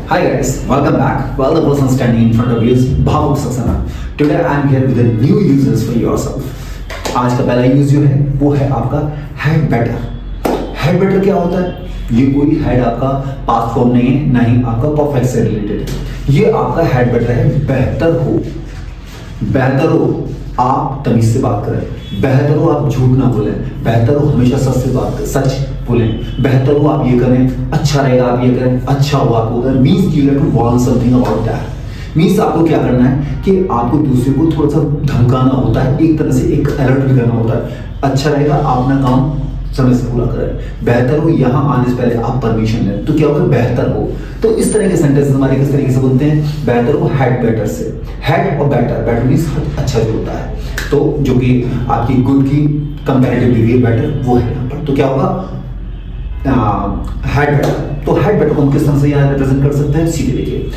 Hi guys, welcome back. Well, the person standing in front of you is Bhavuk Saxena. Today I am here with a new uses for yourself. आज का पहला use जो है वो है आपका head better. Head better क्या होता है? ये कोई हेड आपका पास्ट फॉर्म नहीं है, ना ही आपका परफेक्ट से रिलेटेड है। ये आपका हेड बेटर है बेहतर हो। बेहतर हो आप तमीज से बात करें, बेहतर हो आप झूठ ना बोलें, बेहतर हो हमेशा सच से बात करें, सच बोलें, बेहतर हो आप ये करें, अच्छा रहेगा आप ये करें, अच्छा हो आपको करें। Means you have to want something about that. Means आपको क्या करना है कि आपको दूसरे को थोड़ा सा धमकाना होता है, एक तरह से एक अलर्ट भी करना होता है। अच्छा रहेगा आप अपना काम समय से पूरा करें। बेहतर हो यहाँ आने से पहले आप परमिशन लें, तो क्या होगा? बेहतर हो। तो इस तरह के सेंटेंस हमारे किस तरीके से बनते हैं? बेहतर हो हेड बेटर से। हेड और बेटर, बेटर मीन्स अच्छा जो होता है, तो जो कि आपकी गुड की कंपैरेटिव डिग्री बेटर वो है यहाँ पर। तो क्या होगा? Head better. तो हेड बेटर को हम किस तरह से यहाँ रिप्रेजेंट कर सकते हैं? सीधे देखिए,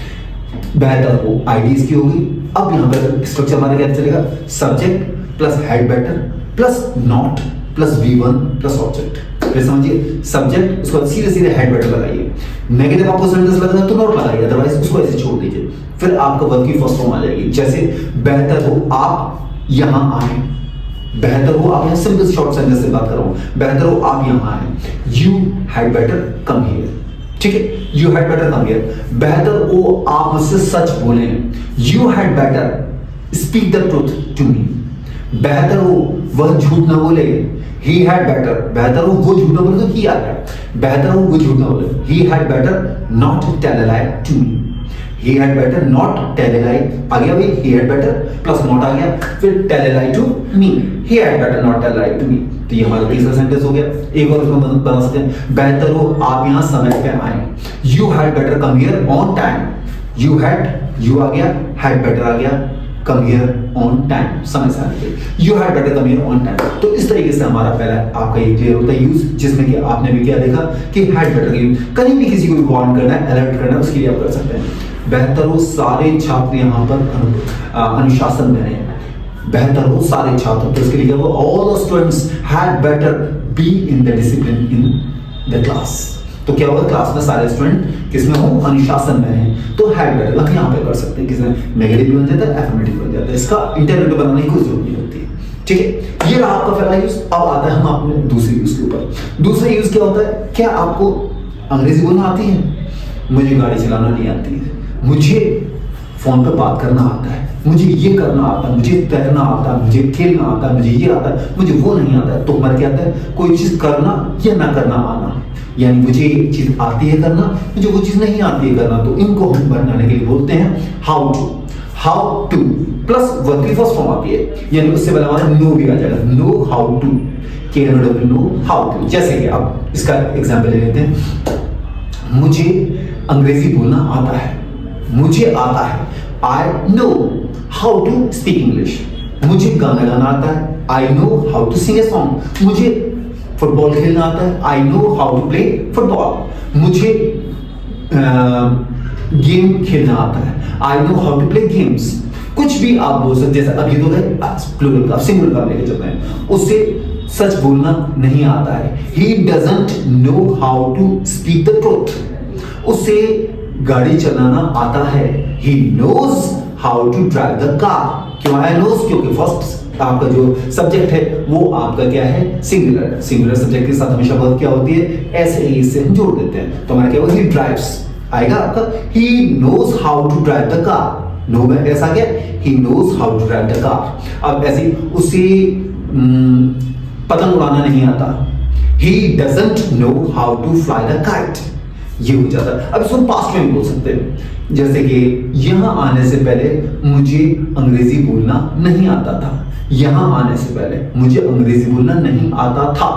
बेहतर हो आईडी इसकी होगी। अब यहाँ पर स्ट्रक्चर हमारा क्या चलेगा? Subject plus head better plus not plus V1 plus object. फिर समझिए, सब्जेक्ट उसके बाद सीधे सीधे हेड बेटर लगाइए। नेगेटिव आपको सेंटेंस लगना है तो नॉट लगाइए, अदरवाइज उसको ऐसे छोड़ दीजिए। फिर आपका वर्ब की फर्स्ट फॉर्म आ जाएगी। जैसे बेहतर हो आप यहां आए, बेहतर हो आप यहां सिंपल शॉर्ट सेंटेंस से बात कर रहा हूं। बेहतर हो आप यहां आए, you had better come here. ठीक है, you had better come here. बेहतर हो आप मुझसे सच बोलें, you had better speak the truth to me. बेहतर हो वह झूठ ना बोले, he had better। बेहतर हो वो झूठ ना बोले तो he आ गया। बेहतर हो वो झूठ ना बोले, he had better not tell a lie to me। he had better not tell a lie आ गया भाई, he had better plus not आ गया, फिर tell a lie to me। he had better not tell a lie to me। तो ये हमारा तीसरा sentence हो गया। एक और इसमें बना सकते हैं, बेहतर हो आप यहाँ समय पे आए, you had better come here on time। you आ गया, had better आ गया, come here on time समय से आने के लिए, you had better come here on time। तो इस तरीके से हमारा पहला आपका ये क्लियर होता है यूज, जिसमें कि आपने भी क्या देखा कि had better का यूज कहीं भी किसी को वार्न करना है, अलर्ट करना है, उसके लिए आप कर सकते हैं। बेहतर हो सारे छात्र यहाँ पर अनुशासन में रहें। बेहतर हो सारे छात्र, तो इसके लिए क्या होगा? all the students had better be in the discipline in the class। तो क्या होगा? क्लास में सारे स्टूडेंट किसमें हो? अनुशासन में हैं। तो हैड बेटर आप यहाँ पे कर सकते हैं, किसमें नेगेटिव भी बन जाता है, एफर्मेटिव बन जाता है। इसका इंटरनेटिव बनाने की कोई जरूरत नहीं होती है। ठीक है, ये रहा आपका पहला यूज। अब आता है हम अपने दूसरे यूज के ऊपर। दूसरा यूज क्या होता है? क्या आपको अंग्रेजी बोलना आती है? मुझे गाड़ी चलाना नहीं आती है, मुझे फोन पर बात करना आता है, मुझे ये करना आता है, मुझे तैरना आता है, मुझे खेलना आता है, मुझे ये आता है, मुझे वो नहीं आता है। तो हमारे क्या आता है? कोई चीज करना या ना करना आना, यानी मुझे ये चीज आती है करना, मुझे वो चीज नहीं आती है करना। तो इनको हम बनाने के लिए बोलते हैं how to. How to plus verb की फर्स्ट फॉर्म आती है, यानी उससे पहले हमारा नो भी आ जाएगा। नो हाउ टू, के नो हाउ टू। जैसे कि आप इसका एग्जांपल ले लेते हैं, मुझे अंग्रेजी बोलना आता है, मुझे आता है, I know how to speak English. मुझे गाना गाना आता है, I know how to sing a song. मुझे फुटबॉल खेलना आता है, I know how to play football. मुझे गेम खेलना आता है, I know how to play games. कुछ भी आप बोल सकते हैं। जैसे अभी तो गए प्लूरल का, सिंगुलर का लेके चलते हैं, उससे सच बोलना नहीं आता है। He doesn't know how to speak the truth. उससे गाड़ी चलाना आता है, he knows how to drive the car. क्यों आया नोज? क्योंकि फर्स्ट आपका जो सब्जेक्ट है वो आपका क्या है? सिंगुलर। सिंगुलर सब्जेक्ट के साथ हमेशा वर्ब क्या होती है? ऐसे ही इससे हम जोड़ देते हैं। तो हमारा क्या होगा? ही ड्राइव्स आएगा आपका, he knows how to drive the car. Know में ऐसा क्या? He knows how to drive the car. अब ऐसे उसे पतंग उड़ाना नहीं आता, he doesn't know how to fly the kite. ये हो जाता है। अब इसको पास्ट में भी बोल सकते हैं, जैसे कि यहां आने से पहले मुझे अंग्रेजी बोलना नहीं आता था। यहां आने से पहले मुझे अंग्रेजी बोलना नहीं आता था।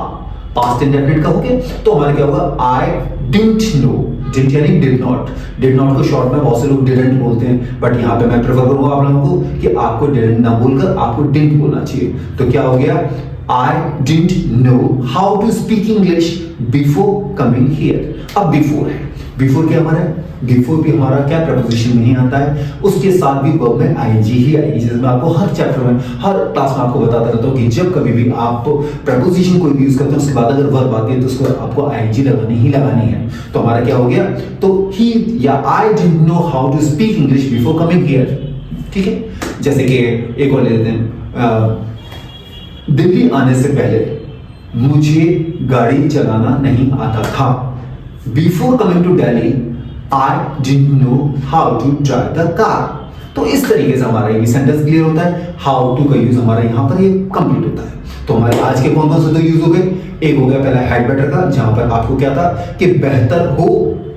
पास्ट इंडेफिनिट का हो गया। तो हमारा क्या होगा? आई डिडंट नो। डिड यानी डिड नॉट। डिड नॉट को शॉर्ट में बहुत से लोग डिडंट बोलते हैं, बट यहाँ पे मैं प्रेफर करूंगा आप लोगों को कि आपको डिडंट ना बोलकर आपको डिडंट बोलना चाहिए। तो क्या हो गया? I didn't know how to speak English before coming here। अब before है, बिफोर क्या हमारा है, बिफोर भी हमारा क्या प्रपोजिशन में ही आता है, उसके साथ भी वर्ब में आईएनजी ही आएगी। जैसे मैं आपको हर चैप्टर में, हर क्लास में आपको बताता रहता हूँ कि जब कभी भी आप प्रपोजिशन कोई भी यूज करते हैं उसके बाद अगर वर्ब आती है तो उसको आपको आईएनजी लगानी ही लगानी है। तो हमारा क्या हो गया, तो ही या I didn't know how to speak English before coming here. ठीक है, जैसे कि एक और ले लेते हैं, दिल्ली आने से पहले मुझे गाड़ी चलाना नहीं आता था। Before coming to Delhi I didn't know how to drive the car. तो इस तरीके से हमारा ये सेंटेंस क्लियर होता है। हाउ टू का यूज हमारा यहाँ पर ये कंप्लीट होता है। तो हमारे आज के कौन कौन से दो यूज हो गए, एक हो गया पहला हैड बेटर का, जहां पर आपको क्या था कि बेहतर हो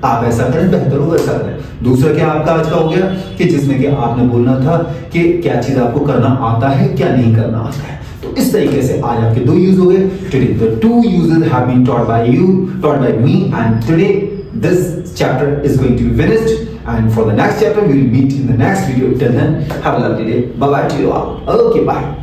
आप ऐसा करें, बेहतर हो वैसा करें। दूसरा क्या आपका आज का हो गया कि जिसमें कि आपने बोलना था कि क्या चीज आपको करना आता है, क्या नहीं करना आता है। तो इस तरीके से आज आपके दो यूज हो गए। Today the two uses have been taught by you, taught by me, and today this chapter is going to be finished, and for the next chapter we will meet in the next video. Till then, have a lovely day. Bye bye to you all. Okay, bye.